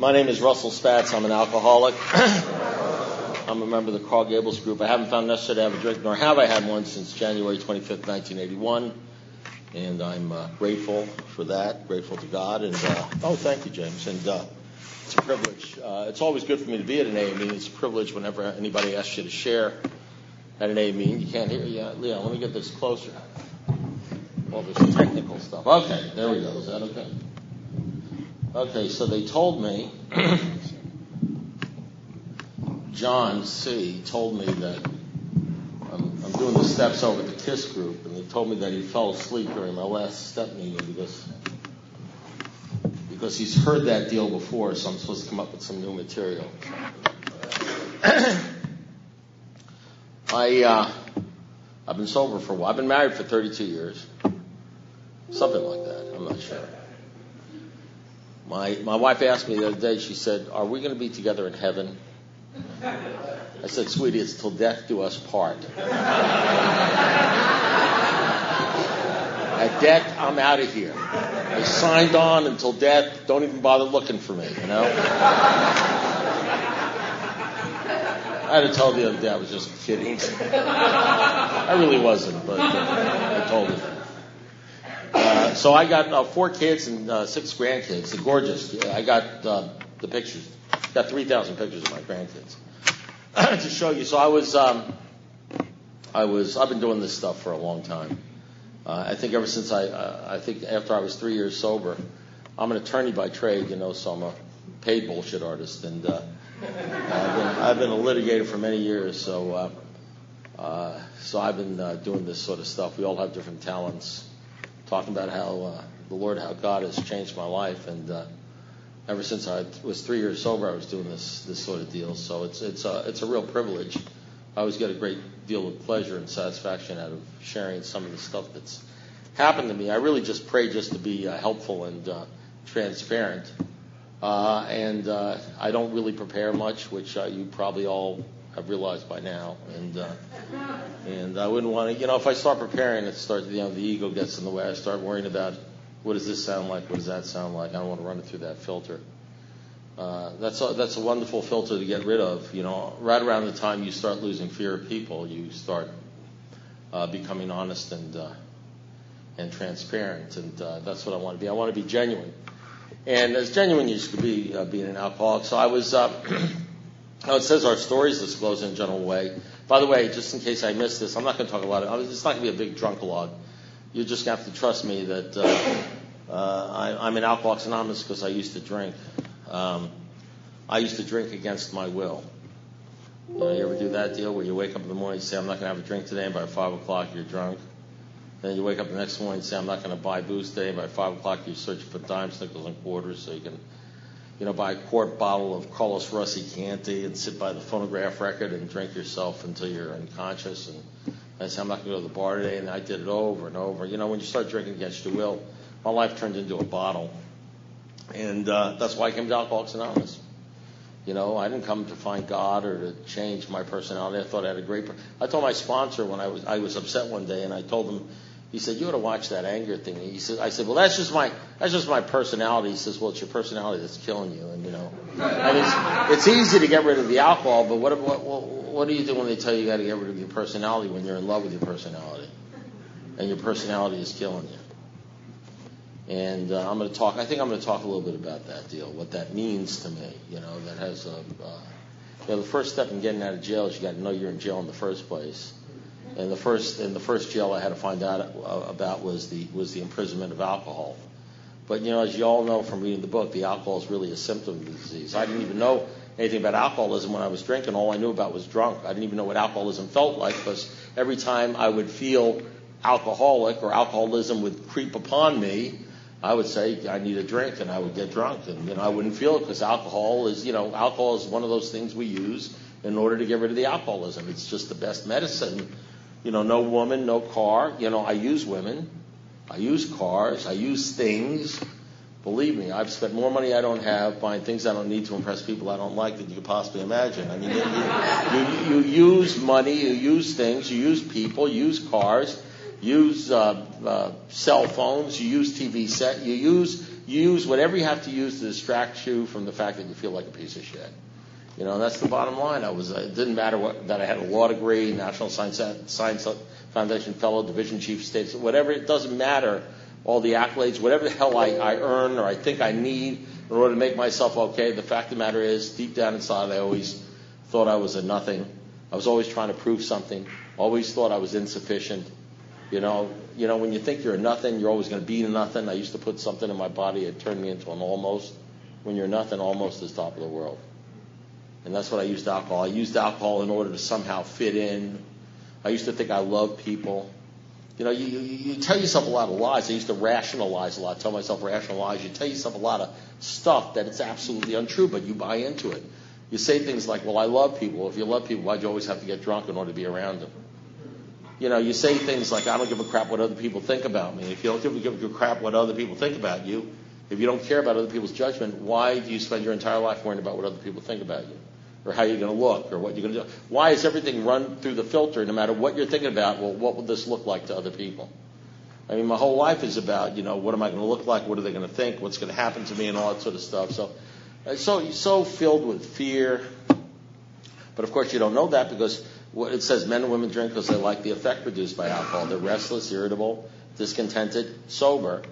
My name is Russell Spatz. I'm an alcoholic. I'm a member of the Carl Gables group. I haven't found necessary to have a drink, nor have I had one since January 25th, 1981. And I'm grateful for that, grateful to God. And thank you, James. And it's a privilege. It's always good for me to be at an AA meeting. It's a privilege whenever anybody asks you to share at an AA meeting. You can't hear you. Leon, let me get this closer. All this technical stuff. Okay, there we go. Is that okay? Okay, so they told me, John C. told me that I'm doing the steps over the KISS group, and they told me that he fell asleep during my last step meeting because he's heard that deal before, so I'm supposed to come up with some new material. I've been sober for a while. I've been married for 32 years. Something like that. I'm not sure. My wife asked me the other day, she said, "Are we going to be together in heaven?" I said, "Sweetie, it's till death do us part." At death, I'm out of here. I signed on until death. Don't even bother looking for me, you know? I had to tell her the other day I was just kidding. I really wasn't, but I told her. So I got 4 kids and 6 grandkids. They're gorgeous. I got the pictures. Got 3,000 pictures of my grandkids to show you. So I've been doing this stuff for a long time. I think ever since I think after I was 3 years sober, I'm an attorney by trade, so I'm a paid bullshit artist, and I've been a litigator for many years. So I've been doing this sort of stuff. We all have different talents. Talking about how how God has changed my life, and ever since I was 3 years sober, I was doing this sort of deal. So it's a real privilege. I always get a great deal of pleasure and satisfaction out of sharing some of the stuff that's happened to me. I really just pray just to be helpful and transparent, and I don't really prepare much, which you probably all have realized by now, and I wouldn't want to, if I start preparing, it starts, the ego gets in the way. I start worrying about what does this sound like, what does that sound like. I don't want to run it through that filter. That's a wonderful filter to get rid of. Right around the time you start losing fear of people, you start becoming honest and transparent, and that's what I want to be. I want to be genuine, and as genuine you should be being an alcoholic. So I was. It says our stories disclosed in a general way. By the way, just in case I missed this, I'm not going to talk a lot. It's not going to be a big drunk-a-log. You're just going to have to trust me that I'm in Alcoholics Anonymous because I used to drink. I used to drink against my will. You ever do that deal where you wake up in the morning and say, "I'm not going to have a drink today," and by 5 o'clock you're drunk? Then you wake up the next morning and say, "I'm not going to buy booze today," and by 5 o'clock you're searching for dimes, nickels, and quarters so you can buy a quart bottle of Carlos Rossi Chianti and sit by the phonograph record and drink yourself until you're unconscious. And I said, "I'm not going to go to the bar today," and I did it over and over. When you start drinking against your will, my life turned into a bottle. And that's why I came to Alcoholics Anonymous. I didn't come to find God or to change my personality. I thought I had a great I told my sponsor when I was upset one day, and I told him, he said, "You ought to watch that anger thing." I said, "Well, that's just my personality." He says, "Well, it's your personality that's killing you." And it's easy to get rid of the alcohol, but what do you do when they tell you got to get rid of your personality when you're in love with your personality, and your personality is killing you? And I think I'm going to talk a little bit about that deal, what that means to me. That has the first step in getting out of jail is you got to know you're in jail in the first place. And the first jail I had to find out about was the imprisonment of alcohol. But as you all know from reading the book, the alcohol is really a symptom of the disease. I didn't even know anything about alcoholism when I was drinking. All I knew about was drunk. I didn't even know what alcoholism felt like, because every time I would feel alcoholic or alcoholism would creep upon me, I would say I need a drink, and I would get drunk, and I wouldn't feel it, because alcohol is one of those things we use in order to get rid of the alcoholism. It's just the best medicine. No woman, no car. I use women. I use cars. I use things. Believe me, I've spent more money I don't have buying things I don't need to impress people I don't like than you could possibly imagine. I mean, you use money, you use things, you use people, you use cars, use cell phones, you use TV set, you use use whatever you have to use to distract you from the fact that you feel like a piece of shit. You know, that's the bottom line. It didn't matter that I had a law degree, National Science Foundation Fellow, Division Chief of States, whatever. It doesn't matter. All the accolades, whatever the hell I earn or I think I need in order to make myself okay. The fact of the matter is, deep down inside, I always thought I was a nothing. I was always trying to prove something. Always thought I was insufficient. You know, when you think you're a nothing, you're always going to be a nothing. I used to put something in my body that turned me into an almost. When you're nothing, almost is top of the world. And that's what I used alcohol. I used alcohol in order to somehow fit in. I used to think I loved people. You know, you tell yourself a lot of lies. I used to rationalize a lot, tell myself rationalize. You tell yourself a lot of stuff that it's absolutely untrue, but you buy into it. You say things like, well, I love people. If you love people, why'd you always have to get drunk in order to be around them? You know, you say things like, I don't give a crap what other people think about me. If you don't give a crap what other people think about you, if you don't care about other people's judgment, why do you spend your entire life worrying about what other people think about you? Or how you're going to look, or what you're going to do? Why is everything run through the filter, no matter what you're thinking about? Well, what will this look like to other people? I mean, my whole life is about, you know, what am I going to look like? What are they going to think? What's going to happen to me? And all that sort of stuff. So filled with fear. But of course, you don't know that because it says men and women drink because they like the effect produced by alcohol. They're restless, irritable, discontented, sober,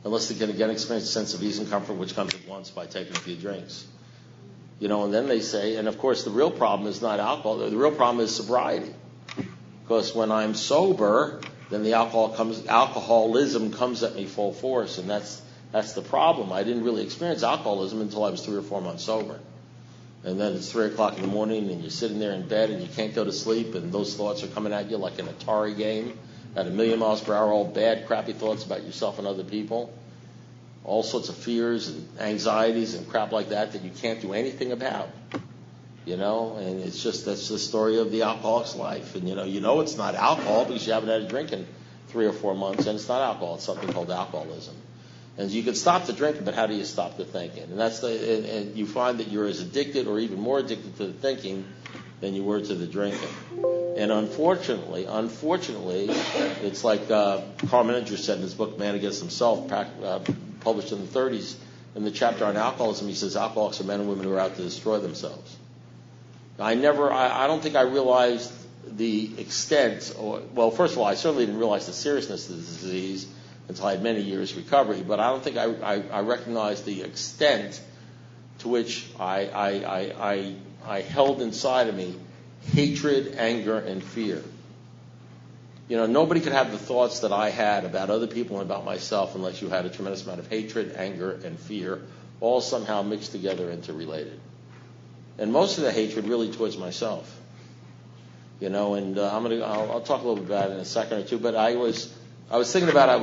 unless they can again experience a sense of ease and comfort, which comes at once by taking a few drinks. You know, and then they say, and of course the real problem is not alcohol. The real problem is sobriety. Because when I'm sober, then the alcoholism comes at me full force, and that's the problem. I didn't really experience alcoholism until I was 3 or 4 months sober. And then it's 3 o'clock in the morning, and you're sitting there in bed, and you can't go to sleep, and those thoughts are coming at you like an Atari game at 1,000,000 miles per hour, all bad, crappy thoughts about yourself and other people. All sorts of fears and anxieties and crap like that you can't do anything about, you know, and that's the story of the alcoholic's life. And, you know it's not alcohol because you haven't had a drink in 3 or 4 months, and it's not alcohol, it's something called alcoholism. And you can stop the drinking, but how do you stop the thinking? And and you find that you're as addicted or even more addicted to the thinking than you were to the drinking. And unfortunately, it's like Carl Menninger said in his book, Man Against Himself, published in the 30s, in the chapter on alcoholism, he says alcoholics are men and women who are out to destroy themselves. I don't think I realized the extent, well, first of all, I certainly didn't realize the seriousness of the disease until I had many years recovery, but I don't think I recognized the extent to which I held inside of me hatred, anger, and fear. You know, nobody could have the thoughts that I had about other people and about myself unless you had a tremendous amount of hatred, anger, and fear, all somehow mixed together and interrelated. And most of the hatred really towards myself. You know, and I'll talk a little bit about it in a second or two. But I was thinking about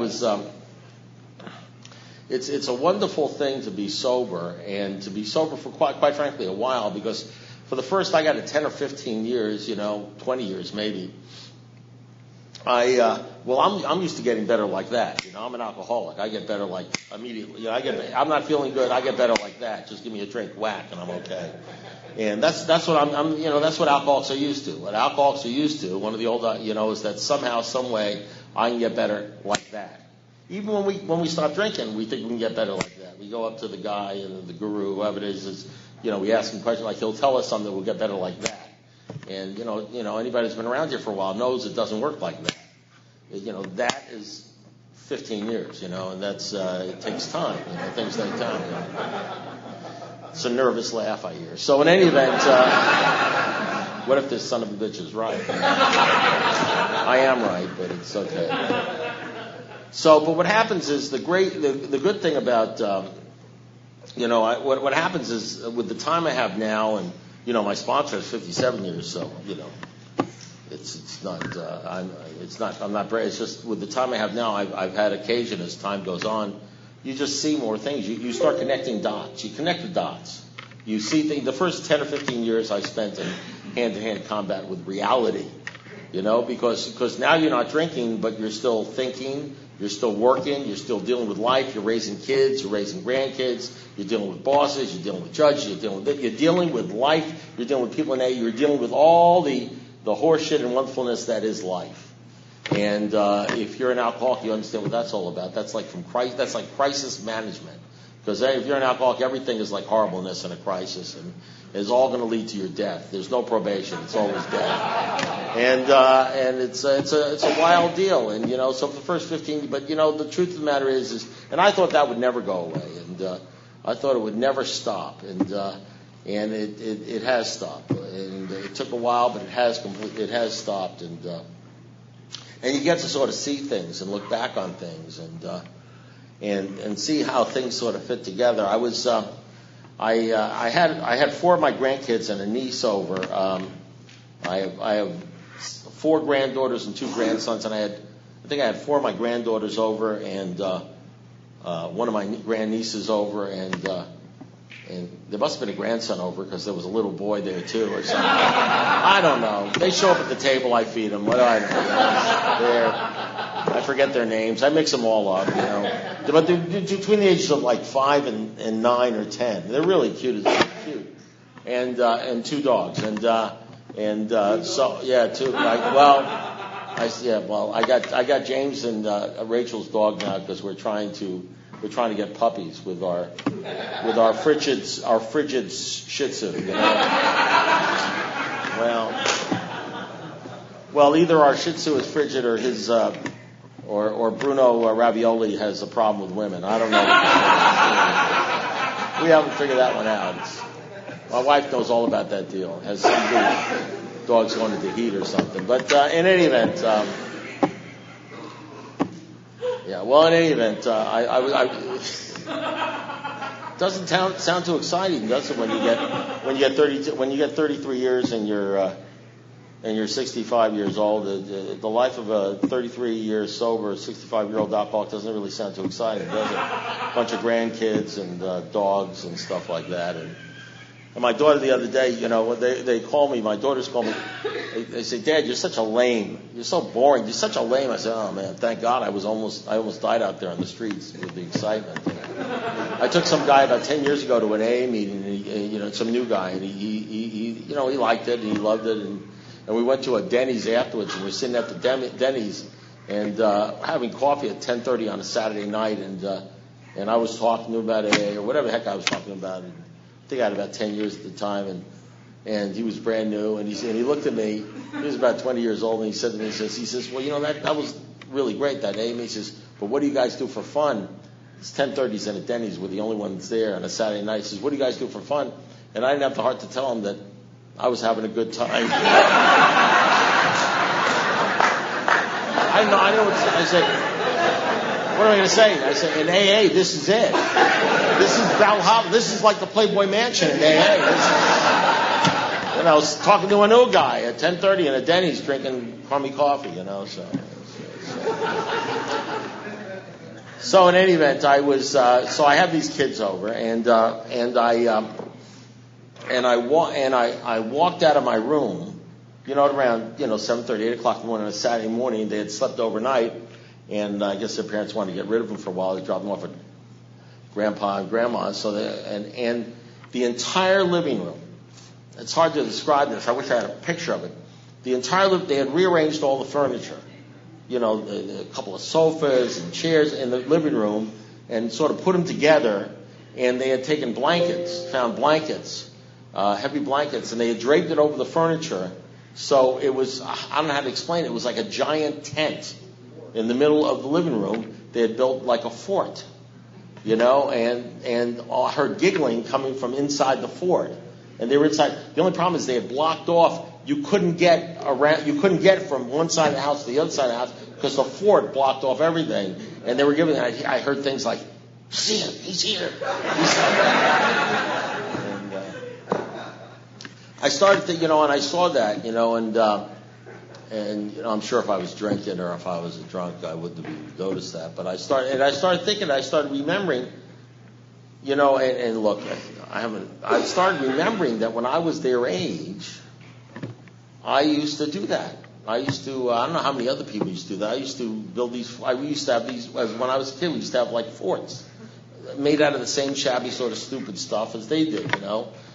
it's a wonderful thing to be sober, and to be sober for quite frankly a while, because for the first, I got it 10 or 15 years, 20 years maybe. I'm used to getting better like that. I'm an alcoholic. I get better like immediately. I'm not feeling good. I get better like that. Just give me a drink, whack, and I'm okay. And that's what that's what alcoholics are used to. What alcoholics are used to, one of the old, is that somehow, some way, I can get better like that. Even when we stop drinking, we think we can get better like that. We go up to the guy and the guru, whoever it is, we ask him questions like, he'll tell us something, we'll get better like that. And, anybody who's been around here for a while knows it doesn't work like that. That is 15 years, and that's, it takes time, things take time. It's a nervous laugh I hear. So in any event, what if this son of a bitch is right? I am right, but it's okay. So, but what happens is the good thing about, what happens is with the time I have now, and, my sponsor is 57 years, so, I'm not brave. It's just with the time I have now, I've had occasion as time goes on, you just see more things. You start connecting dots. You connect the dots. You see things. The first 10 or 15 years I spent in hand-to-hand combat with reality, because now you're not drinking, but you're still thinking, you're still working, you're still dealing with life, you're raising kids, you're raising grandkids, you're dealing with bosses, you're dealing with judges, you're dealing with life, you're dealing with people in A, you're dealing with all the horseshit and wonderfulness that is life. And if you're an alcoholic, you understand what that's all about. That's like crisis management. Because if you're an alcoholic, everything is like horribleness and a crisis, and it's all going to lead to your death. There's no probation; it's always death. And it's a wild deal. And so for the first 15, but the truth of the matter is, and I thought that would never go away, and I thought it would never stop, and it has stopped. And it took a while, but it has stopped, and you get to sort of see things and look back on things, and see how things sort of fit together. I had 4 of my grandkids and a niece over. I have 4 granddaughters and 2 grandsons, and I think I had 4 of my granddaughters over, and one of my grandnieces over, and there must have been a grandson over because there was a little boy there too, or something. I don't know. They show up at the table, I feed them. What do I know? I forget their names. I mix them all up, But they're between the ages of like 5 and 9 or 10. They're really cute. And 2 dogs. So yeah, 2. I got James and Rachel's dog now because we're trying to get puppies with our frigid Shih Tzu. Well, either our Shih Tzu is frigid or his or Bruno Ravioli has a problem with women. I don't know. We haven't figured that one out. My wife knows all about that deal. Has some dogs going into heat or something. But in any event. Doesn't sound too exciting, does it? When you get 33 years and you're 65 years old, the life of a 33-year sober, 65-year-old alcoholic doesn't really sound too exciting, does it? A bunch of grandkids and dogs and stuff like that. And my daughter the other day, they call me. My daughters call me. They say, "Dad, you're such a lame. You're so boring. You're such a lame." I said, "Oh man, thank God I almost died out there on the streets with the excitement." I took some guy about 10 years ago to an AA meeting, and some new guy, and he liked it and he loved it, and we went to a Denny's afterwards, and we're sitting at the Denny's and having coffee at 10:30 on a Saturday night, and I was talking to him about AA or whatever the heck I was talking about. I think I had about 10 years at the time, and he was brand new, and he looked at me. He was about 20 years old, and he said to me, he says, "Well, that was really great, that aim." He says, "But what do you guys do for fun?" It's 10:30s and at Denny's, we're the only ones there on a Saturday night. He says, "What do you guys do for fun?" And I didn't have the heart to tell him that I was having a good time. I know. I said, "What am I going to say?" I said, "In AA, this is it. This is Valhalla. This is like the Playboy Mansion in AA." And I was talking to a new guy at 10:30 in a Denny's drinking crummy coffee, So in any event, I was so I have these kids over, and I walked out of my room, around 7:30, 8 o'clock in the morning on a Saturday morning. They had slept overnight, and I guess their parents wanted to get rid of them for a while. They dropped them off at Grandpa and Grandma. So and the entire living room. It's hard to describe this. I wish I had a picture of it. The entire they had rearranged all the furniture. A couple of sofas and chairs in the living room, and sort of put them together. And they had taken found blankets, heavy blankets, and they had draped it over the furniture. So it was, I don't know how to explain it. It was like a giant tent in the middle of the living room. They had built like a fort, and I heard giggling coming from inside the fort. And they were inside. The only problem is they had blocked off. You couldn't get around. You couldn't get from one side of the house to the other side of the house because the fort blocked off everything. And they were giving. I heard things like, "See him? He's here." And I started to, and I saw that, and I'm sure if I was drinking or if I was a drunk, I wouldn't have noticed that. But I started thinking. I started remembering. And look, I started remembering that when I was their age, I used to do that. I don't know how many other people used to do that. I used to build these, we used to have these, when I was a kid, we used to have like forts made out of the same shabby sort of stupid stuff as they did,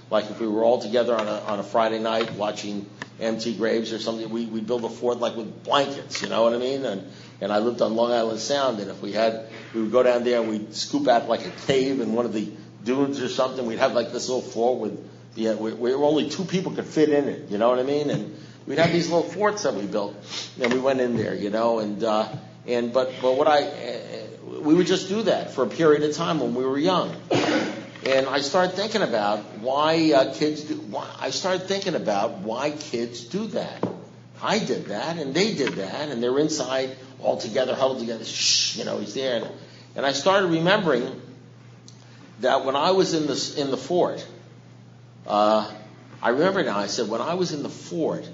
Like if we were all together on a Friday night watching empty graves or something. We build a fort like with blankets, you know what I mean? And I lived on Long Island Sound, and if we would go down there and we'd scoop out like a cave in one of the dunes or something. We'd have like this little fort where only 2 people could fit in it, you know what I mean? And we'd have these little forts that we built, and we went in there, you know, but we would just do that for a period of time when we were young. And I started thinking about why kids do that. I did that, and they did that, and they're inside all together, huddled together. Shh, you know, he's there. And I started remembering that when I was in the fort, I remember now. I said when I was in the fort,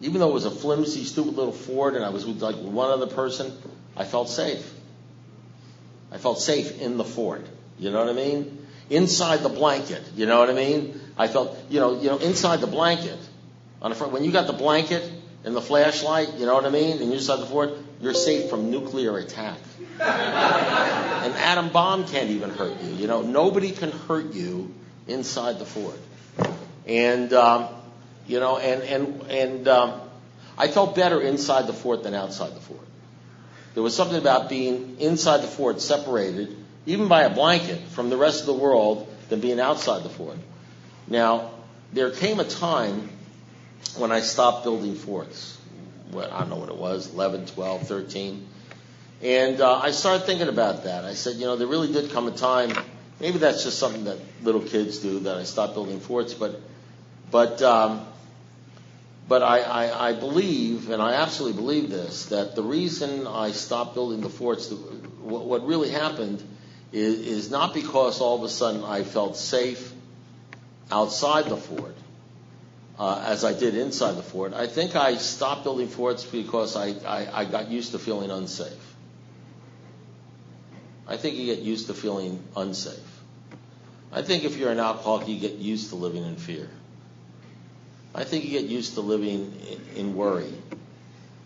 even though it was a flimsy, stupid little fort, and I was with like one other person, I felt safe. I felt safe in the fort. You know what I mean? Inside the blanket. You know what I mean? I felt, you know, inside the blanket. When you got the blanket and the flashlight, you know what I mean? And you're inside the fort, you're safe from nuclear attack. An atom bomb can't even hurt you. You know, nobody can hurt you inside the fort. And I felt better inside the fort than outside the fort. There was something about being inside the fort, separated, even by a blanket, from the rest of the world than being outside the fort. Now, there came a time when I stopped building forts. I don't know what it was, 11, 12, 13. And I started thinking about that. I said, there really did come a time, maybe that's just something that little kids do, that I stopped building forts, but I believe, and I absolutely believe this, that the reason I stopped building the forts, what really happened is not because all of a sudden I felt safe outside the fort, as I did inside the fort. I think I stopped building forts because I got used to feeling unsafe. I think you get used to feeling unsafe. I think if you're an alcoholic, you get used to living in fear. I think you get used to living in worry.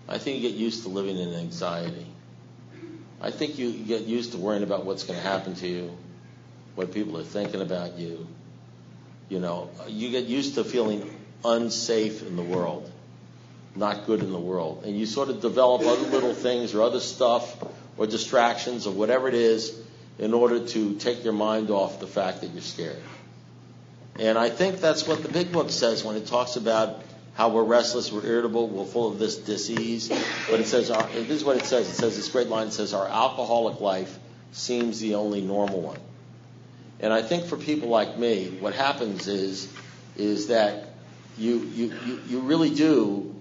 I think you get used to living in anxiety. I think you get used to worrying about what's going to happen to you, what people are thinking about you. You get used to feeling unsafe in the world, not good in the world. And you sort of develop other little things or other stuff or distractions or whatever it is in order to take your mind off the fact that you're scared. And I think that's what the big book says when it talks about how we're restless, we're irritable, we're full of this disease. But it says, this is what it says. It says this great line. It says, our alcoholic life seems the only normal one. And I think for people like me, what happens is that you really do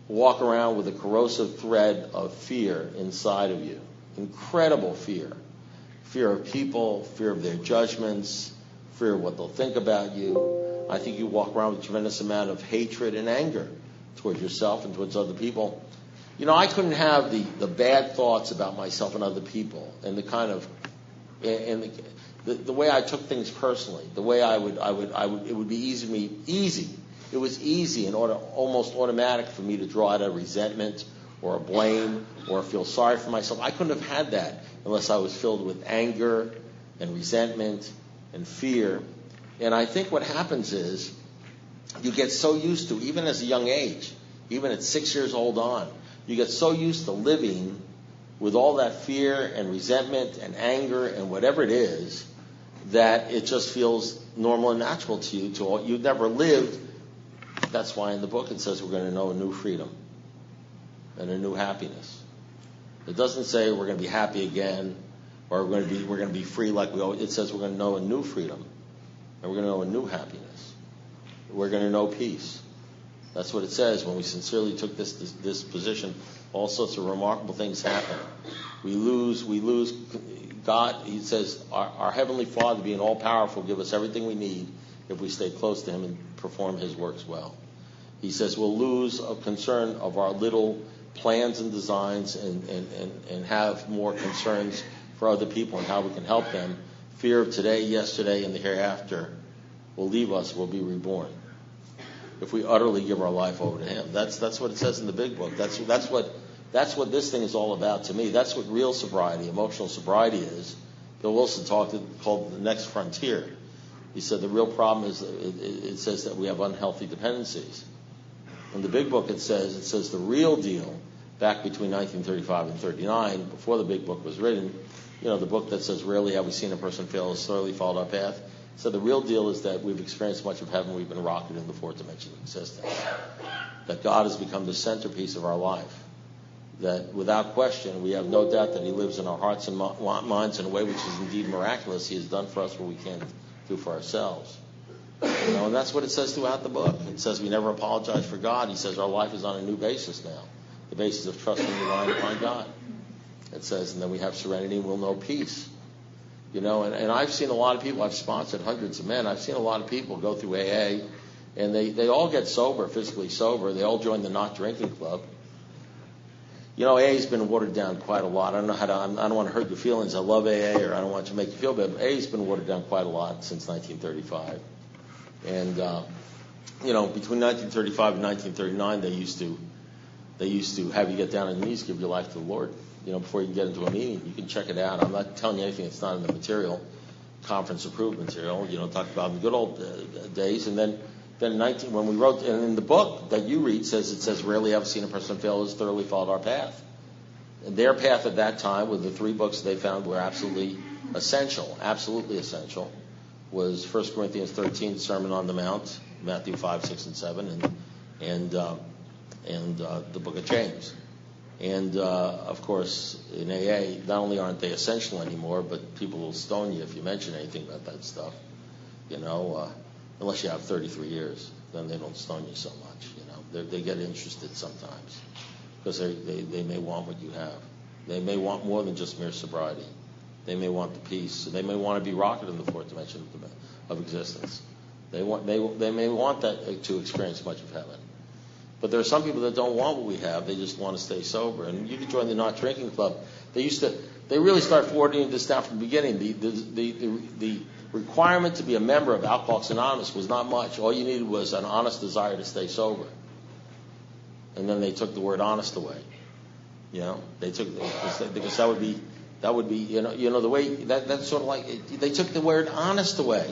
walk around with a corrosive thread of fear inside of you. Incredible fear. Fear of people, fear of their judgments, fear of what they'll think about you. I think you walk around with a tremendous amount of hatred and anger towards yourself and towards other people. I couldn't have the bad thoughts about myself and other people, and the way I took things personally, the way it would be easy. It was easy and almost automatic for me to draw out a resentment or a blame or feel sorry for myself. I couldn't have had that unless I was filled with anger and resentment and fear. And I think what happens is you get so used to, even as a young age, even at 6 years old on, you get so used to living with all that fear and resentment and anger and whatever it is, that it just feels normal and natural to you. You've never lived. That's why in the book it says we're going to know a new freedom and a new happiness. It doesn't say we're going to be happy again or we're going to be free like we always. It says we're going to know a new freedom and we're going to know a new happiness. We're going to know peace. That's what it says when we sincerely took this position. All sorts of remarkable things happen. We lose God. He says our Heavenly Father, being all powerful, give us everything we need if we stay close to Him and perform His works well. He says we'll lose a concern of our little plans and designs and have more concerns for other people and how we can help them. Fear of today, yesterday, and the hereafter will leave us. We'll be reborn if we utterly give our life over to Him. That's what it says in the big book. That's what this thing is all about to me. That's what real sobriety, emotional sobriety is. Bill Wilson called the next frontier. He said the real problem is it says that we have unhealthy dependencies. In the big book, it says the real deal back between 1935 and 39, before the big book was written, the book that says, rarely have we seen a person fail as thoroughly followed our path. So the real deal is that we've experienced much of heaven. We've been rocketed in the fourth dimension of existence. That God has become the centerpiece of our life. That without question, we have no doubt that he lives in our hearts and minds in a way which is indeed miraculous. He has done for us what we can't do for ourselves. And that's what it says throughout the book. It says we never apologize for God. He says our life is on a new basis now, the basis of trusting and relying upon God. It says, and then we have serenity and we'll know peace. And I've seen a lot of people, I've sponsored hundreds of men, I've seen a lot of people go through AA, and they all get sober, physically sober. They all join the not drinking club. AA's been watered down quite a lot. I don't want to hurt your feelings. I love AA, or I don't want to make you feel bad, but AA's been watered down quite a lot since 1935. And, between 1935 and 1939, they used to have you get down on your knees, give your life to the Lord. Before you can get into a meeting, you can check it out. I'm not telling you anything that's not in the material, conference-approved material. Talked about in the good old days. And then when we wrote, and in the book that you read, it says, rarely have seen a person fail as thoroughly followed our path. And their path at that time, with the three books they found were absolutely essential, was 1 Corinthians 13, Sermon on the Mount, Matthew 5, 6, and 7, and the book of James. And, of course, in AA, not only aren't they essential anymore, but people will stone you if you mention anything about that stuff, unless you have 33 years. Then they don't stone you so much, They get interested sometimes because they may want what you have. They may want more than just mere sobriety. They may want the peace. They may want to be rocketed in the fourth dimension of existence. They may want that to experience much of heaven. But there are some people that don't want what we have. They just want to stay sober. And you can join the not drinking club. They really start forwarding this down from the beginning. The requirement to be a member of Alcoholics Anonymous was not much. All you needed was an honest desire to stay sober. And then they took the word honest away. They took, because that would be the way, that's sort of like, they took the word honest away.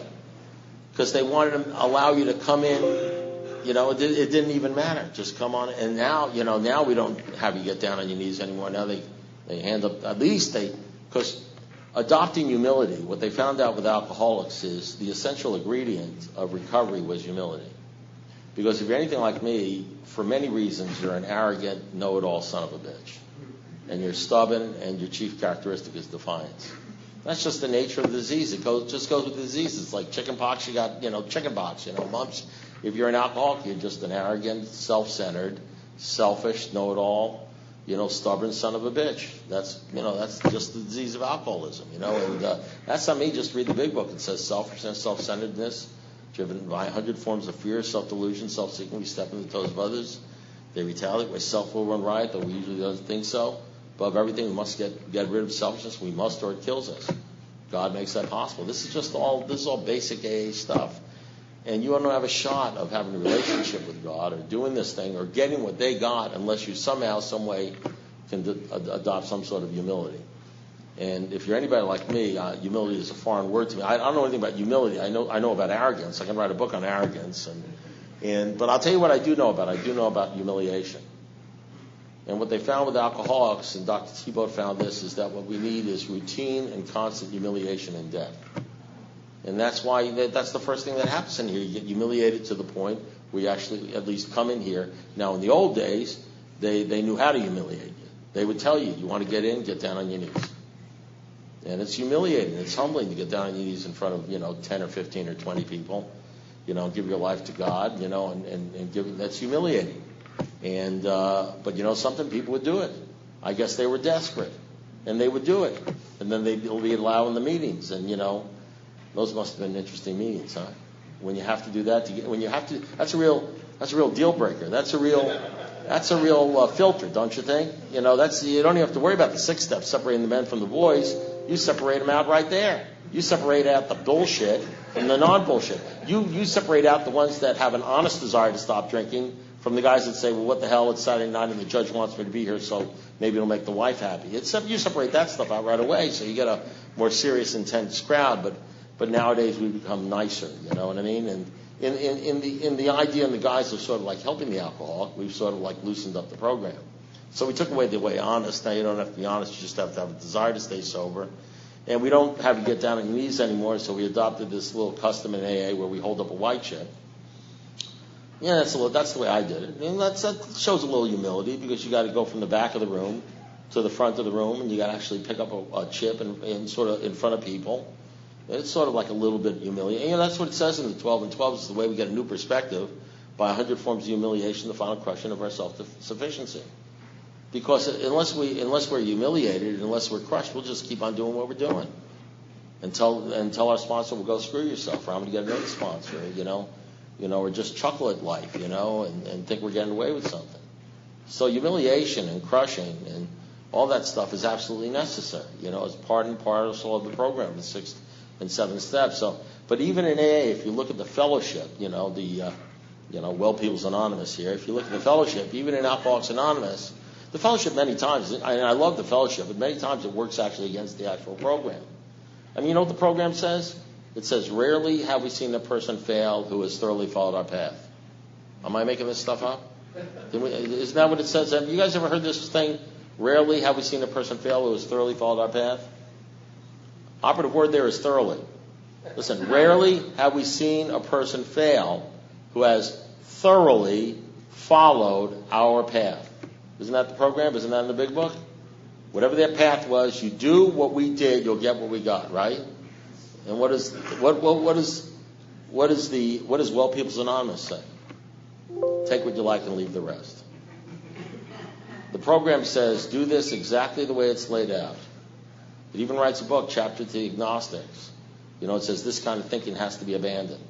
Because they wanted to allow you to come in. It didn't even matter. Just come on. And now we don't have you get down on your knees anymore. Now they hand up, because adopting humility, what they found out with alcoholics is the essential ingredient of recovery was humility. Because if you're anything like me, for many reasons, you're an arrogant, know-it-all son of a bitch. And you're stubborn, and your chief characteristic is defiance. That's just the nature of the disease. It just goes with the disease. It's like chicken pox. You got, chicken pox, mumps. If you're an alcoholic, you're just an arrogant, self-centered, selfish, know-it-all, stubborn son of a bitch. That's just the disease of alcoholism, And that's not me. Just read the big book. It says selfishness, self-centeredness, driven by 100 forms of fear, self-delusion, self-seeking. We step in the toes of others. They retaliate. Where self will run riot, though we usually don't think so. Above everything, we must get rid of selfishness. We must, or it kills us. God makes that possible. This is all basic AA stuff. And you don't have a shot of having a relationship with God or doing this thing or getting what they got unless you somehow, some way can adopt some sort of humility. And if you're anybody like me, humility is a foreign word to me. I don't know anything about humility. I know about arrogance. I can write a book on arrogance. But I'll tell you what I do know about. I do know about humiliation. And what they found with alcoholics, and Dr. Thibault found this, is that what we need is routine and constant humiliation and death. And that's why that's the first thing that happens in here. You get humiliated to the point where you actually at least come in here. Now, in the old days, they knew how to humiliate you. They would tell you want to get in, get down on your knees. And it's humiliating. It's humbling to get down on your knees in front of 10 or 15 or 20 people. Give your life to God. And give. That's humiliating. And but something, people would do it. I guess they were desperate, and they would do it. And then they'd be allowing the meetings, and those must have been interesting meetings, huh? When you have to do that, that's a real deal breaker. That's a real filter, don't you think? You don't even have to worry about the 6 steps separating the men from the boys. You separate them out right there. You separate out the bullshit from the non-bullshit. You separate out the ones that have an honest desire to stop drinking from the guys that say, well, what the hell, it's Saturday night and the judge wants me to be here, so maybe it'll make the wife happy. You separate that stuff out right away, so you get a more serious, intense crowd. But nowadays we become nicer, you know what I mean? in the idea and the guise of sort of like helping the alcoholic, we've sort of like loosened up the program. So we took away the way honest. Now you don't have to be honest, you just have to have a desire to stay sober. And we don't have to get down on your knees anymore, so we adopted this little custom in AA where we hold up a white chip. Yeah, that's the way I did it. And that shows a little humility, because you got to go from the back of the room to the front of the room, and you got to actually pick up a chip and sort of in front of people. It's sort of like a little bit humiliating. And that's what it says in the 12 and 12. It's the way we get a new perspective by 100 forms of humiliation, the final crushing of our self-sufficiency. Because unless we're humiliated, unless we're crushed, we'll just keep on doing what we're doing until our sponsor will go, screw yourself, or I'm going to get another sponsor, or just chuckle at life, and think we're getting away with something. So humiliation and crushing and all that stuff is absolutely necessary. It's part and parcel of the program, the 6th and 7th steps. So, but even in AA, if you look at the fellowship, Well People's Anonymous here, if you look at the fellowship, even in Alcoholics Anonymous, the fellowship many times, and I love the fellowship, but many times it works actually against the actual program. I mean, you know what the program says? It says, rarely have we seen a person fail who has thoroughly followed our path. Am I making this stuff up? Isn't that what it says? Have you guys ever heard this thing? Rarely have we seen a person fail who has thoroughly followed our path. Operative word there is thoroughly. Listen, rarely have we seen a person fail who has thoroughly followed our path. Isn't that the program? Isn't that in the big book? Whatever that path was, you do what we did, you'll get what we got, right? And what does Well People's Anonymous say? Take what you like and leave the rest. The program says, do this exactly the way it's laid out. It even writes a book, chapter to the agnostics. It says this kind of thinking has to be abandoned.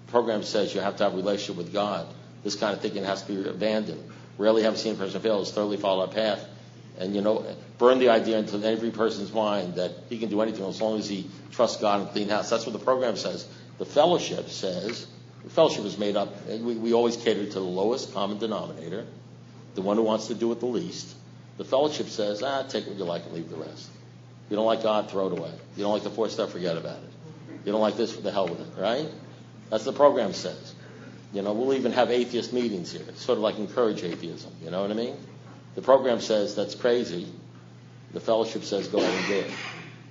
The program says you have to have a relationship with God. This kind of thinking has to be abandoned. Rarely have I seen a person fail who's thoroughly followed our path. And, burn the idea into every person's mind that he can do anything as long as he trusts God and clean house. That's what the program says. The fellowship says, the fellowship is made up, and we always cater to the lowest common denominator, the one who wants to do it the least. The fellowship says, take what you like and leave the rest. You don't like God, throw it away. You don't like the 4th step, forget about it. You don't like this, for the hell with it, right? That's what the program says. We'll even have atheist meetings here. It's sort of like encourage atheism, you know what I mean? The program says that's crazy. The fellowship says go ahead and do it.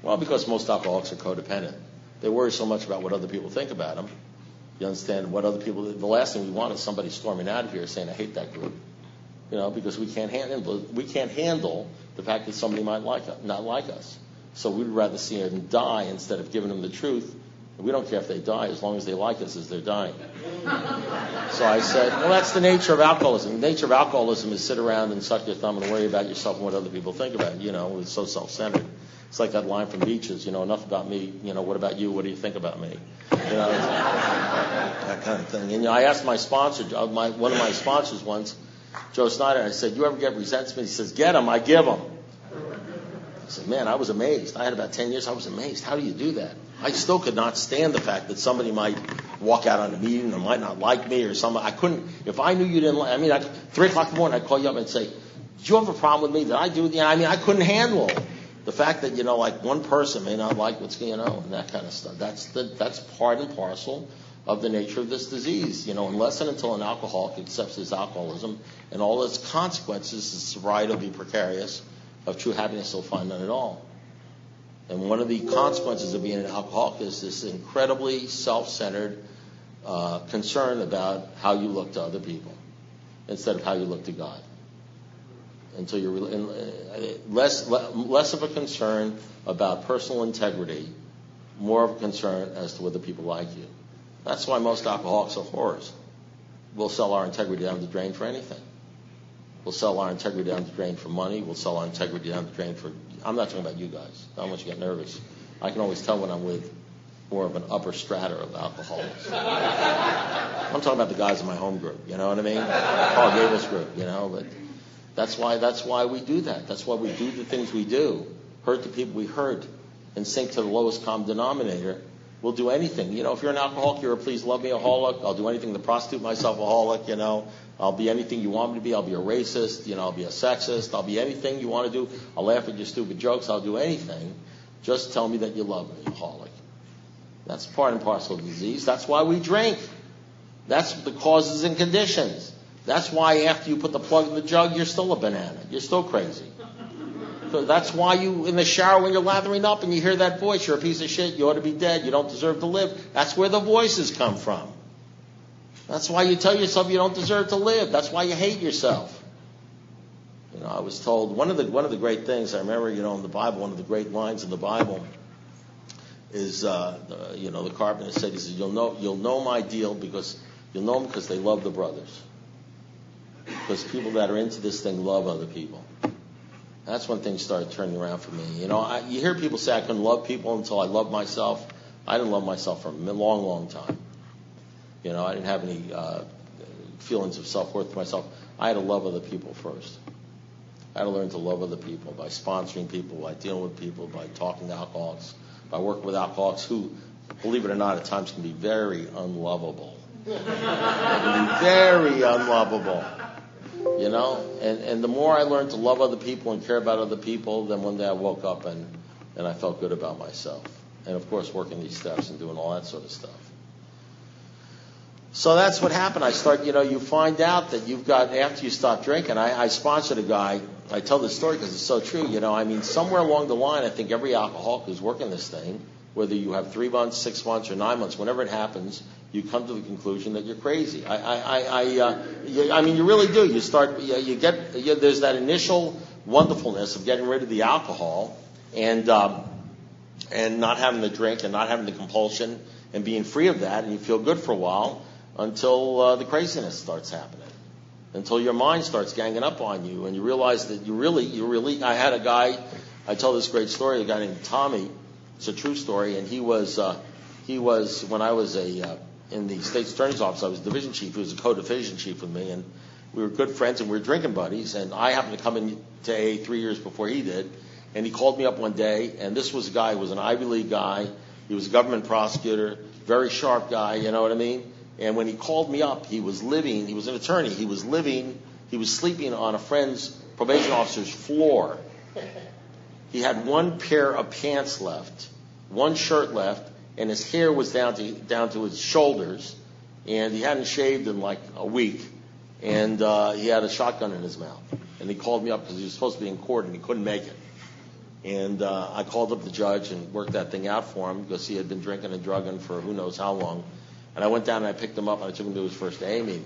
Well, because most alcoholics are codependent. They worry so much about what other people think about them. You understand what other people, the last thing we want is somebody storming out of here saying, I hate that group. Because we can't handle the fact that somebody might not like us. So we'd rather see them die instead of giving them the truth. We don't care if they die as long as they like us as they're dying. So I said, well, that's the nature of alcoholism. The nature of alcoholism is sit around and suck your thumb and worry about yourself and what other people think about you. It's so self-centered. It's like that line from Beaches, enough about me, what about you? What do you think about me? That kind of thing. And I asked my sponsor, one of my sponsors once, Joe Snyder, I said, you ever get resentment? He says, get them, I give them. I said, man, I was amazed. I had about 10 years. I was amazed. How do you do that? I still could not stand the fact that somebody might walk out on a meeting or might not like me or something. I couldn't, if I knew you didn't like, 3 o'clock in the morning, I'd call you up and say, did you have a problem with me? Did I do it? I couldn't handle the fact that, one person may not like what's going on and that kind of stuff. That's part and parcel of the nature of this disease. Unless and until an alcoholic accepts his alcoholism and all its consequences, his sobriety will be precarious. Of true happiness, he'll find none at all. And one of the consequences of being an alcoholic is this incredibly self-centered concern about how you look to other people instead of how you look to God. Until you're less of a concern about personal integrity, more of a concern as to whether people like you. That's why most alcoholics are whores. We'll sell our integrity down the drain for anything. We'll sell our integrity down the drain for money. We'll sell our integrity down the drain for... I'm not talking about you guys. I don't want you to get nervous. I can always tell when I'm with more of an upper strata of alcoholics. I'm talking about the guys in my home group, you know what I mean? Paul Gables group, but that's why we do that. That's why we do the things we do. Hurt the people we hurt and sink to the lowest common denominator. We'll do anything. If you're an alcoholic, you're a please love me alcoholic. I'll do anything to prostitute myself alcoholic, I'll be anything you want me to be. I'll be a racist, I'll be a sexist. I'll be anything you want to do. I'll laugh at your stupid jokes. I'll do anything. Just tell me that you love me, alcoholic. That's part and parcel of the disease. That's why we drink. That's the causes and conditions. That's why after you put the plug in the jug, you're still a banana. You're still crazy. So that's why you, in the shower when you're lathering up and you hear that voice, you're a piece of shit, you ought to be dead, you don't deserve to live. That's where the voices come from. That's why you tell yourself you don't deserve to live. That's why you hate yourself. I was told one of the great things I remember, in the Bible, one of the great lines in the Bible is, the carpenter said, he said, you'll know my deal because you'll know them because they love the brothers. Because people that are into this thing love other people. That's when things started turning around for me. You hear people say I couldn't love people until I loved myself. I didn't love myself for a long, long time. I didn't have any feelings of self-worth for myself. I had to love other people first. I had to learn to love other people by sponsoring people, by dealing with people, by talking to alcoholics, by working with alcoholics who, believe it or not, at times can be very unlovable. They can be very unlovable. And the more I learned to love other people and care about other people, then one day I woke up and I felt good about myself. And of course, working these steps and doing all that sort of stuff. So that's what happened. I start, you find out that you've got, after you stop drinking, I sponsored a guy. I tell this story because it's so true. Somewhere along the line, I think every alcoholic who's working this thing, whether you have 3 months, 6 months, or 9 months, whenever it happens, you come to the conclusion that you're crazy. You really do. You start, there's that initial wonderfulness of getting rid of the alcohol and not having the drink and not having the compulsion and being free of that, and you feel good for a while until the craziness starts happening, until your mind starts ganging up on you, and you realize that you really. I had a guy. I tell this great story. A guy named Tommy. It's a true story, and he was when I was in the state's attorney's office. I was division chief. He was a co-division chief with me, and we were good friends, and we were drinking buddies. And I happened to come into AA 3 years before he did, and he called me up one day. And this was a guy who was an Ivy League guy. He was a government prosecutor, very sharp guy. You know what I mean? And when he called me up, he was an attorney. He was sleeping on a friend's probation officer's floor. He had one pair of pants left, one shirt left, and his hair was down to his shoulders, and he hadn't shaved in like a week, and he had a shotgun in his mouth. And he called me up because he was supposed to be in court, and he couldn't make it. And I called up the judge and worked that thing out for him because he had been drinking and drugging for who knows how long. And I went down and I picked him up and I took him to his first AA meeting.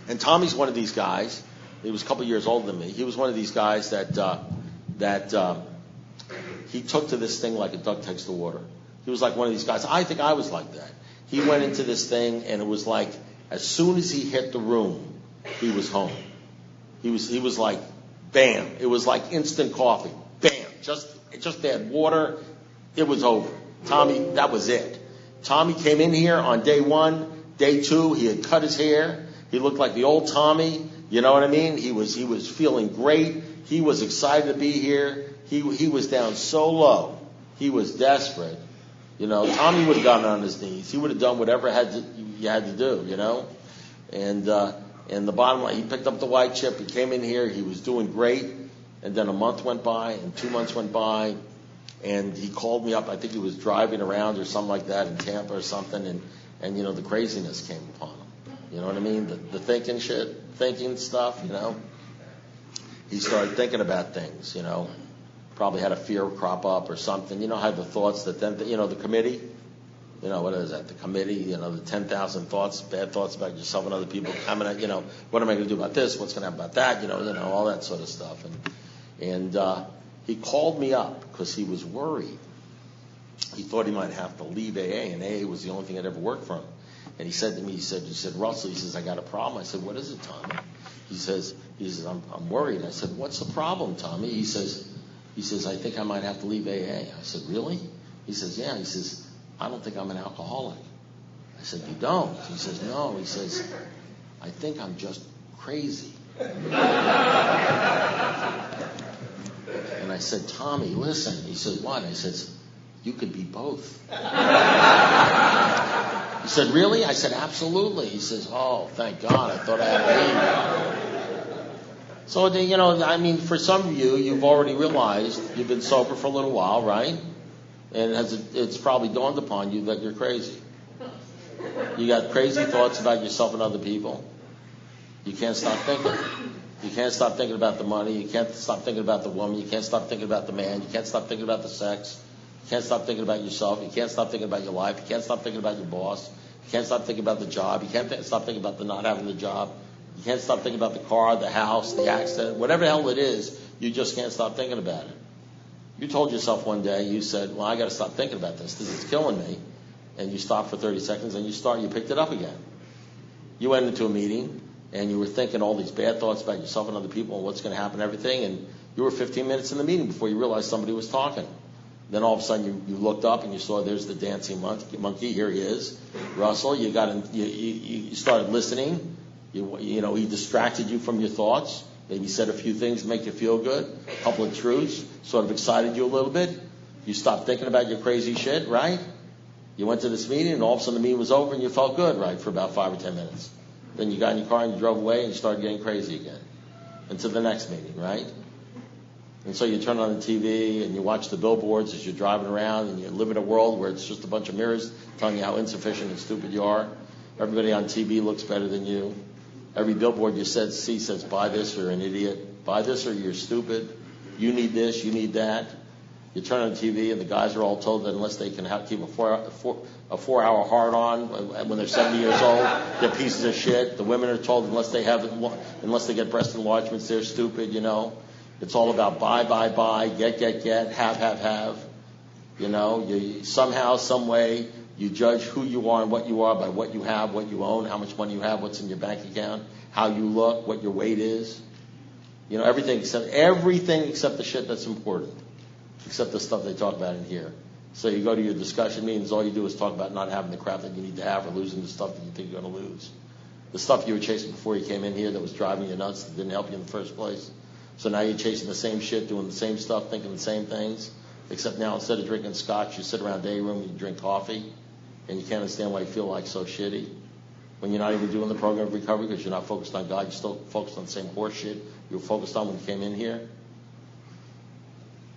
And Tommy's one of these guys. He was a couple of years older than me. He was one of these guys that he took to this thing like a duck takes to water. He was like one of these guys. I think I was like that. He went into this thing and it was like as soon as he hit the room, he was home. He was like, bam. It was like instant coffee. Bam. Just add water. It was over. Tommy, that was it. Tommy came in here on day 1. Day 2, he had cut his hair. He looked like the old Tommy. You know what I mean? He was feeling great. He was excited to be here. He was down so low. He was desperate. Tommy would have gotten on his knees. He would have done whatever you had to do, And the bottom line, he picked up the white chip. He came in here. He was doing great. And then a month went by and 2 months went by. And he called me up. I think he was driving around or something like that in Tampa or something. And the craziness came upon him. You know what I mean? The thinking stuff, He started thinking about things, Probably had a fear crop up or something. Had the thoughts that then, the committee. What is that? The committee, the 10,000 thoughts, bad thoughts about yourself and other people coming at, what am I going to do about this? What's going to happen about that? All that sort of stuff. And he called me up because he was worried. He thought he might have to leave AA, and AA was the only thing that ever worked for him. And he said to me, he said, Russell, he says, I got a problem. I said, what is it, Tommy? He says, I'm worried. I said, what's the problem, Tommy? He says, I think I might have to leave AA. I said, really? He says, yeah. He says, I don't think I'm an alcoholic. I said, you don't? He says, no. He says, I think I'm just crazy. And I said, Tommy, listen. He said, what? I said, you could be both. He said, really? I said, absolutely. He says, oh, thank God. I thought I had to leave. So, for some of you, you've already realized you've been sober for a little while, right? And it's probably dawned upon you that you're crazy. You got crazy thoughts about yourself and other people. You can't stop thinking. You can't stop thinking about the money. You can't stop thinking about the woman. You can't stop thinking about the man. You can't stop thinking about the sex. You can't stop thinking about yourself. You can't stop thinking about your life. You can't stop thinking about your boss. You can't stop thinking about the job. You can't stop thinking about the not having the job. You can't stop thinking about the car, the house, the accident, whatever the hell it is. You just can't stop thinking about it. You told yourself one day, you said, well, I got to stop thinking about this. This is killing me. And you stopped for 30 seconds and you picked it up again. You went into a meeting and you were thinking all these bad thoughts about yourself and other people and what's going to happen and everything. And you were 15 minutes in the meeting before you realized somebody was talking. Then all of a sudden you looked up and you saw there's the dancing monkey. Here he is, Russell. You started listening. He distracted you from your thoughts. Maybe said a few things to make you feel good. A couple of truths sort of excited you a little bit. You stopped thinking about your crazy shit, right? You went to this meeting and all of a sudden the meeting was over and you felt good, right, for about 5 or 10 minutes. Then you got in your car and you drove away and you started getting crazy again. Until the next meeting, right? And so you turn on the TV and you watch the billboards as you're driving around and you live in a world where it's just a bunch of mirrors telling you how insufficient and stupid you are. Everybody on TV looks better than you. Every billboard you see says, buy this or you're an idiot. Buy this or you're stupid. You need this, you need that. You turn on TV and the guys are all told that unless they can keep a 4-hour hard-on when they're 70 years old, they're pieces of shit. The women are told unless they get breast enlargements, they're stupid, It's all about buy, get, have. Somehow, some way, you judge who you are and what you are by what you have, what you own, how much money you have, what's in your bank account, how you look, what your weight is. Everything except the shit that's important, except the stuff they talk about in here. So you go to your discussion meetings, all you do is talk about not having the crap that you need to have or losing the stuff that you think you're going to lose. The stuff you were chasing before you came in here that was driving you nuts, that didn't help you in the first place. So now you're chasing the same shit, doing the same stuff, thinking the same things, except now instead of drinking scotch, you sit around day room and you drink coffee, and you can't understand why you feel like so shitty. When you're not even doing the program of recovery because you're not focused on God, you're still focused on the same horse shit you were focused on when you came in here.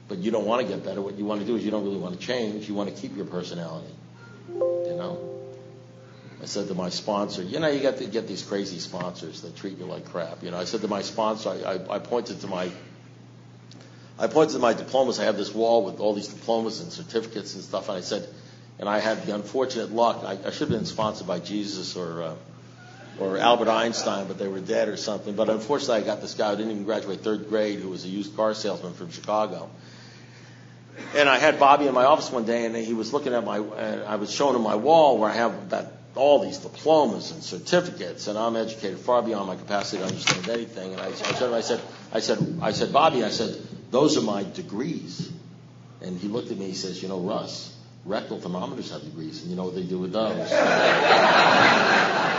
But you don't want to get better. What you want to do is you don't really want to change. You want to keep your personality. I said to my sponsor, you got to get these crazy sponsors that treat you like crap. I said to my sponsor, I pointed to my diplomas. I have this wall with all these diplomas and certificates and stuff. And I said, and I had the unfortunate luck. I should have been sponsored by Jesus or Albert Einstein, but they were dead or something. But unfortunately, I got this guy who didn't even graduate 3rd grade, who was a used car salesman from Chicago. And I had Bobby in my office one day, and he was looking at I was showing him my wall where I have all these diplomas and certificates, and I'm educated far beyond my capacity to understand anything. And I said, Bobby, those are my degrees. And he looked at me, he says, Russ, rectal thermometers have degrees, and you know what they do with those.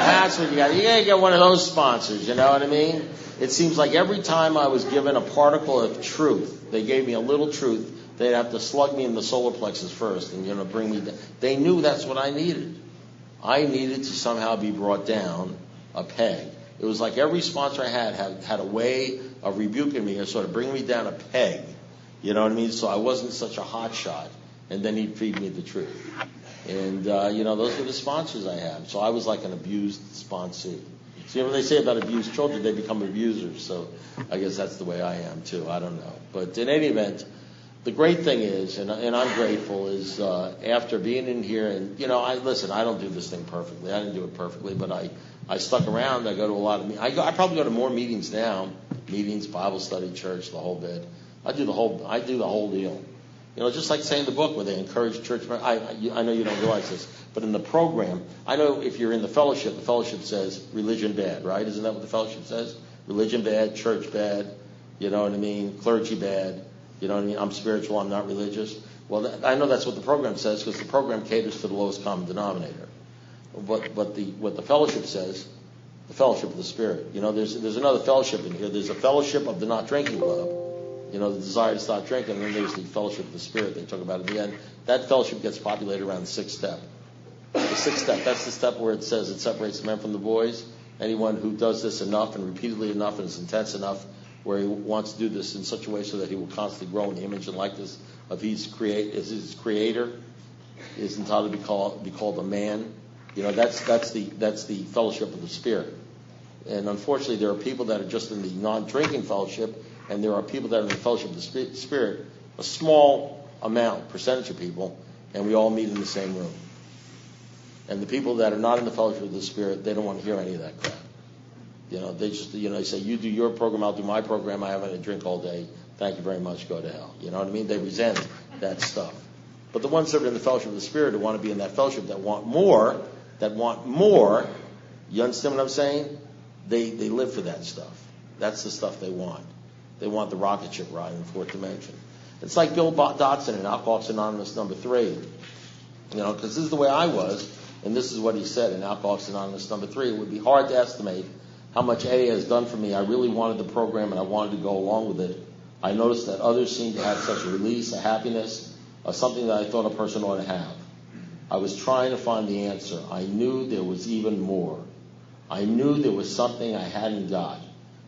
That's what you got. You got to get one of those sponsors, you know what I mean? It seems like every time I was given a particle of truth, they gave me a little truth, they'd have to slug me in the solar plexus first and, bring me down. They knew that's what I needed. I needed to somehow be brought down a peg. It was like every sponsor I had a way of rebuking me or sort of bringing me down a peg. You know what I mean? So I wasn't such a hot shot. And then he'd feed me the truth. And, those were the sponsors I have. So I was like an abused sponsee. See, what they say about abused children, they become abusers. So I guess that's the way I am, too. I don't know. But in any event, the great thing is, and I'm grateful, is after being in here, and, I don't do this thing perfectly. I didn't do it perfectly, but I stuck around. I go to a lot of meetings. I probably go to more meetings now. Meetings, Bible study, church, the whole bit. I do the whole deal. Just like saying the book where they encourage church. I know you don't realize this, but in the program, I know if you're in the fellowship says religion bad, right? Isn't that what the fellowship says? Religion bad, church bad, you know what I mean? Clergy bad, you know what I mean? I'm spiritual, I'm not religious. Well, I know that's what the program says because the program caters to the lowest common denominator. But what the fellowship says, the fellowship of the Spirit. There's another fellowship in here. There's a fellowship of the not drinking club. The desire to stop drinking, and then there's the fellowship of the Spirit they talk about at the end. That fellowship gets populated around the 6th step. The 6th step, that's the step where it says it separates the men from the boys. Anyone who does this enough and repeatedly enough and is intense enough where he wants to do this in such a way so that he will constantly grow in the image and likeness of his creator is entitled to be called a man. That's the fellowship of the Spirit. And unfortunately, there are people that are just in the non-drinking fellowship, and there are people that are in the fellowship of the Spirit, a small percentage of people, and we all meet in the same room. And the people that are not in the fellowship of the Spirit, they don't want to hear any of that crap. They just, they say, you do your program, I'll do my program, I haven't had a drink all day, thank you very much, go to hell. You know what I mean? They resent that stuff. But the ones that are in the fellowship of the Spirit who want to be in that fellowship, that want more, you understand what I'm saying? They live for that stuff. That's the stuff they want. They want the rocket ship ride in the fourth dimension. It's like Bill Dotson in Alcoholics Anonymous number 3. Because this is the way I was, and this is what he said in Alcoholics Anonymous number 3. It would be hard to estimate how much AA has done for me. I really wanted the program, and I wanted to go along with it. I noticed that others seemed to have such a release, a happiness, something that I thought a person ought to have. I was trying to find the answer. I knew there was even more. I knew there was something I hadn't got.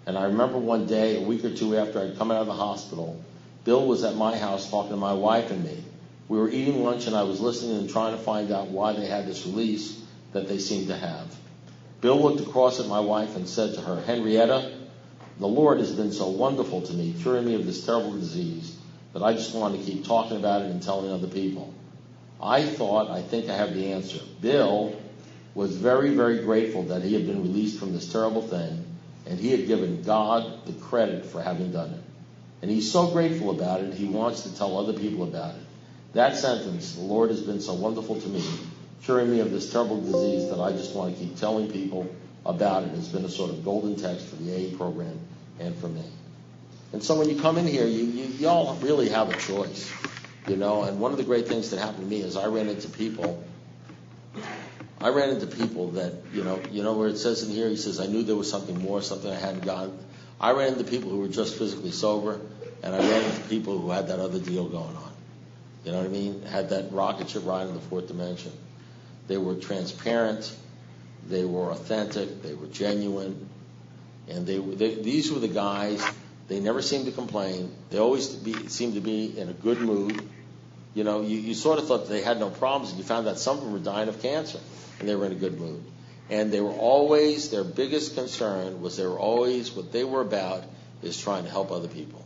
And I remember one day, a week or two after I'd come out of the hospital, Bill was at my house talking to my wife and me. We were eating lunch, and I was listening and trying to find out why they had this release that they seemed to have. Bill looked across at my wife and said to her, Henrietta, the Lord has been so wonderful to me, curing me of this terrible disease, that I just wanted to keep talking about it and telling other people. I think I have the answer. Bill was very, very grateful that he had been released from this terrible thing, and he had given God the credit for having done it. And he's so grateful about it, he wants to tell other people about it. That sentence, the Lord has been so wonderful to me, curing me of this terrible disease that I just want to keep telling people about it, has been a sort of golden text for the AA program and for me. And so when you come in here, you all really have a choice, and one of the great things that happened to me is I ran into people that, where it says in here, he says, I knew there was something more, something I hadn't gotten. I ran into people who were just physically sober, and I ran into people who had that other deal going on. You know what I mean? Had that rocket ship ride in the fourth dimension. They were transparent, they were authentic, they were genuine, and these were the guys. They never seemed to complain. They always seemed to be in a good mood. You sort of thought they had no problems, and you found that some of them were dying of cancer, and they were in a good mood. And they were always, their biggest concern was what they were about is trying to help other people.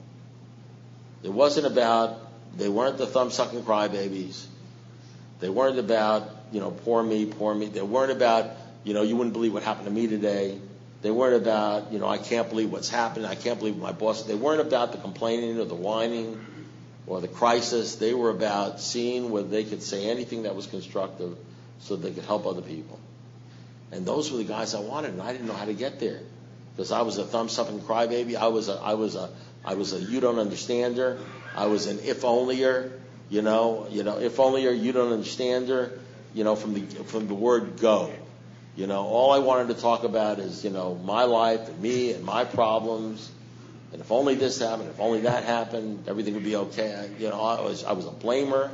It wasn't about, they weren't the thumb-sucking crybabies. They weren't about, poor me. They weren't about, you wouldn't believe what happened to me today. They weren't about, I can't believe what's happening. I can't believe my boss. They weren't about the complaining or the whining or the crisis. They were about seeing whether they could say anything that was constructive so they could help other people. And those were the guys I wanted, and I didn't know how to get there because I was a thumb-sucking crybaby. I was a you don't understander. I was an if-onlyer, if onlyer, you don't understander, from the word go. All I wanted to talk about is, my life and me and my problems. And if only this happened, if only that happened, everything would be okay. I was a blamer.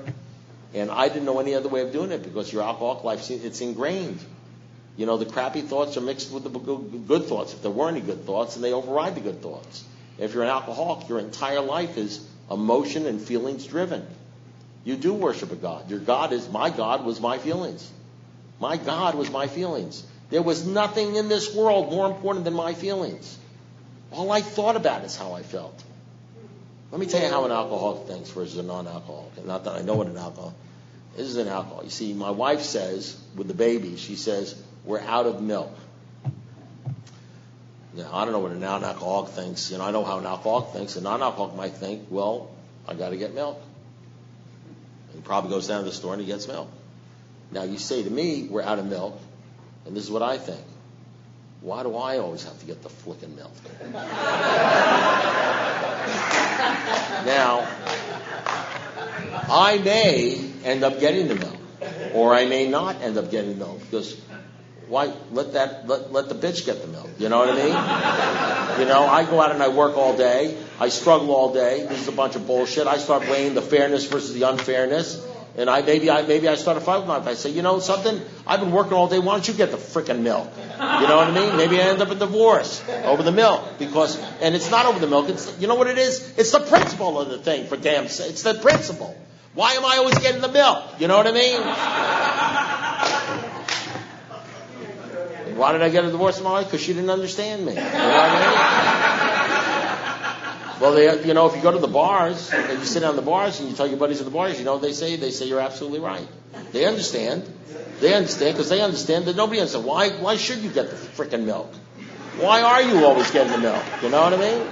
And I didn't know any other way of doing it because your alcoholic life, it's ingrained. The crappy thoughts are mixed with the good thoughts. If there weren't any good thoughts, and they override the good thoughts. If you're an alcoholic, your entire life is emotion and feelings driven. You do worship a God. My God was my feelings. My God was my feelings. There was nothing in this world more important than my feelings. All I thought about is how I felt. Let me tell you how an alcoholic thinks versus a non-alcoholic. Not that I know what an alcoholic is. This is an alcoholic. You see, my wife says, with the baby, she says, we're out of milk. Now, I don't know what a non-alcoholic thinks. I know how an alcoholic thinks. A non-alcoholic might think, well, I got to get milk. He probably goes down to the store and he gets milk. Now, you say to me, we're out of milk, and this is what I think. Why do I always have to get the flicking milk? Now, I may end up getting the milk, or I may not end up getting milk, because why let the bitch get the milk? You know what I mean? I go out and I work all day. I struggle all day. This is a bunch of bullshit. I start weighing the fairness versus the unfairness. And maybe I start a fight with my wife. I say, something? I've been working all day. Why don't you get the frickin' milk? You know what I mean? Maybe I end up in divorce over the milk. And it's not over the milk. It's, you know what it is? It's the principle of the thing, for damn sake. It's the principle. Why am I always getting the milk? You know what I mean? Why did I get a divorce from my wife? Because she didn't understand me. You know what I mean? Well, if you go to the bars, and you sit down in the bars, and you tell your buddies at the bars, you know what they say? They say you're absolutely right. They understand. They understand because they understand that nobody understands. Why should you get the frickin' milk? Why are you always getting the milk? You know what I mean?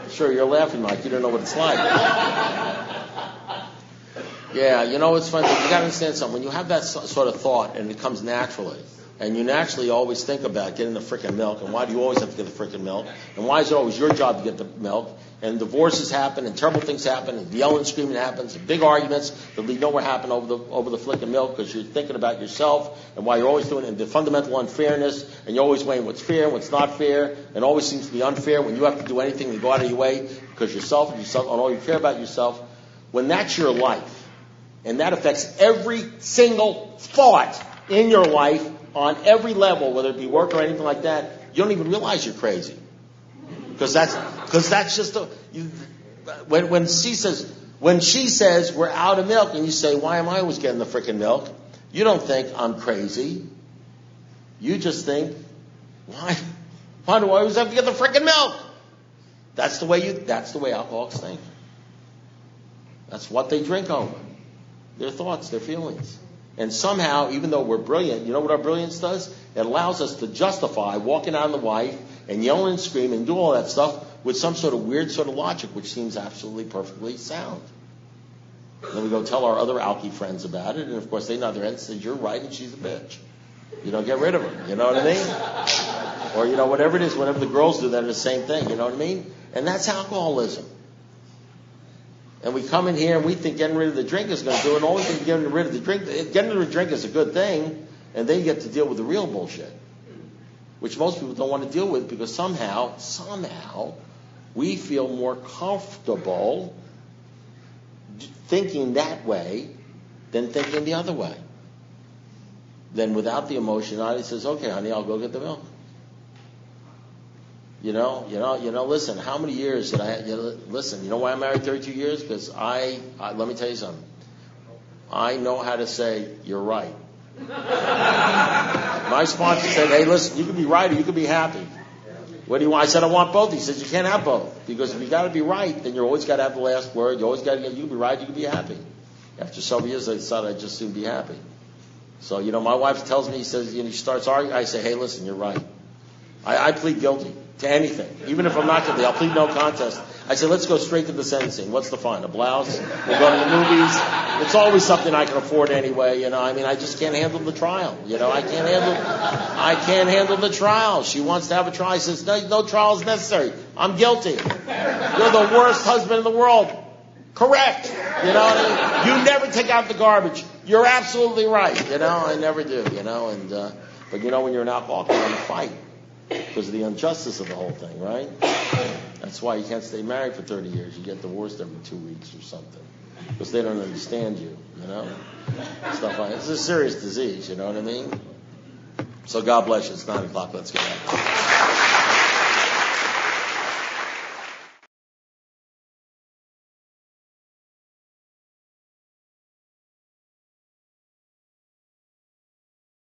Sure, you're laughing, Mike. You don't know what it's like. Yeah, it's funny. You got to understand something. When you have that sort of thought, and it comes naturally, and you naturally always think about getting the frickin' milk, and why do you always have to get the frickin' milk, and why is it always your job to get the milk, and divorces happen, and terrible things happen, and yelling and screaming happens, and big arguments that lead nowhere happen over the frickin' milk because you're thinking about yourself and why you're always doing it, and the fundamental unfairness, and you're always weighing what's fair and what's not fair, and always seems to be unfair when you have to do anything to go out of your way because yourself and all you care about yourself. When that's your life, and that affects every single thought in your life on every level, whether it be work or anything like that, you don't even realize you're crazy. Because that's just when she says we're out of milk, and you say, why am I always getting the frickin' milk? You don't think I'm crazy. You just think, why do I always have to get the frickin' milk? That's the way alcoholics think. That's what they drink over. Their thoughts, their feelings. And somehow, even though we're brilliant, you know what our brilliance does? It allows us to justify walking out on the wife and yelling and screaming and do all that stuff with some sort of weird sort of logic, which seems absolutely perfectly sound. And then we go tell our other alky friends about it, and of course they nod their heads and say, you're right, and she's a bitch. You don't get rid of her. You know what I mean? Or, whatever it is, whenever the girls do that, it's the same thing. You know what I mean? And that's alcoholism. And we come in here and we think getting rid of the drink is going to do it. And all we think getting rid of the drink is a good thing, and then you get to deal with the real bullshit, which most people don't want to deal with because somehow we feel more comfortable thinking that way than thinking the other way. Then without the emotionality, says, okay, honey, I'll go get the milk. Listen, how many years did I, listen, you know why I'm married 32 years? Because I let me tell you something. I know how to say, you're right. My sponsor said, hey, listen, you can be right or you can be happy. What do you want? I said, I want both. He says, you can't have both. Because if you got to be right, then you always got to have the last word. You always got to you can be right, you can be happy. After several years, I decided I'd just soon be happy. So, my wife tells me, she starts arguing. I say, hey, listen, you're right. I plead guilty to anything. Even if I'm not guilty, I'll plead no contest. I say, let's go straight to the sentencing. What's the fun? A blouse? We'll go to the movies. It's always something I can afford anyway. I just can't handle the trial. I can't handle the trial. She wants to have a trial. I says, no trial is necessary. I'm guilty. You're the worst husband in the world. Correct. You never take out the garbage. You're absolutely right. I never do. But when you're an alcoholic, you want to fight. Because of the injustice of the whole thing, right? That's why you can't stay married for 30 years. You get divorced every 2 weeks or something. Because they don't understand you, Stuff like that. It's a serious disease, you know what I mean? So God bless you. It's 9 o'clock. Let's get out.